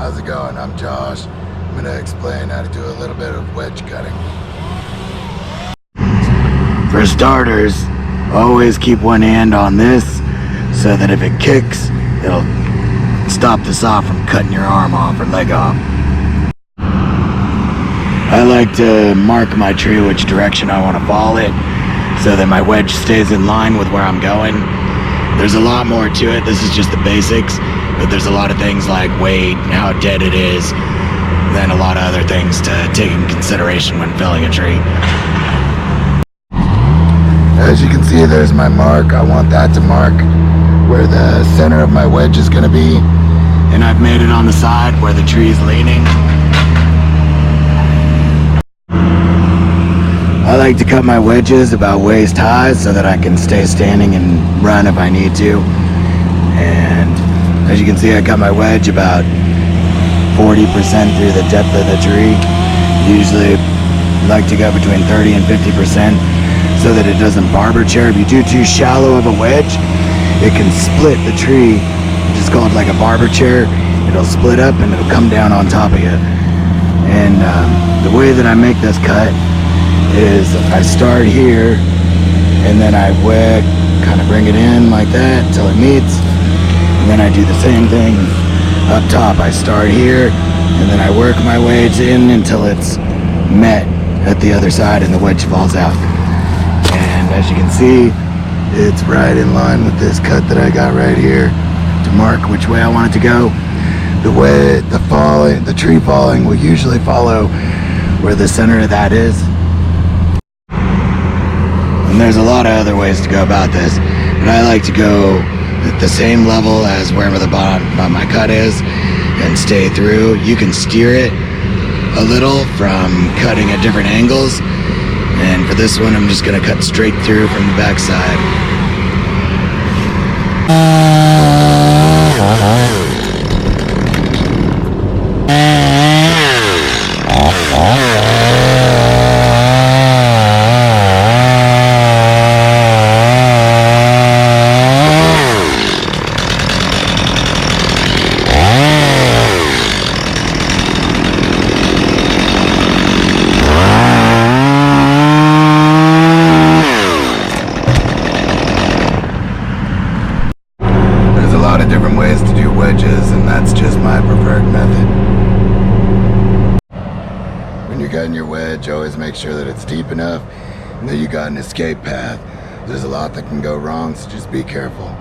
How's it going? I'm Josh. I'm going to explain how to do a little bit of wedge cutting. For starters, always keep one hand on this so that if it kicks, it'll stop the saw from cutting your arm off or leg off. I like to mark my tree which direction I want to fall it so that my wedge stays in line with where I'm going. There's a lot more to it. This is just the basics, but there's a lot of things like weight and how dead it is, then a lot of other things to take in consideration when felling a tree. As you can see, there's my mark. I want that to mark where the center of my wedge is going to be, and I've made it on the side where the tree is leaning. I like to cut my wedges about waist high so that I can stay standing and run if I need to. And as you can see, I cut my wedge about 40% through the depth of the tree. Usually like to go between 30 and 50% so that it doesn't barber chair. If you do too shallow of a wedge, it can split the tree, which is called like a barber chair. It'll split up and it'll come down on top of you. And the way that I make this cut is I start here and then I kind of bring it in like that until it meets, and then I do the same thing up top. I start here and then I work my wedge in until it's met at the other side and the wedge falls out. And as you can see, it's right in line with this cut that I got right here to mark which way I want it to go. The tree falling will usually follow where the center of that is. And there's a lot of other ways to go about this, but I like to go at the same level as wherever the bottom of my cut is and stay through. You can steer it a little from cutting at different angles, and for this one I'm just going to cut straight through from the back side. Different ways to do wedges, and that's just my preferred method. When you're cutting your wedge, always make sure that it's deep enough and that you got an escape path. There's a lot that can go wrong, so just be careful.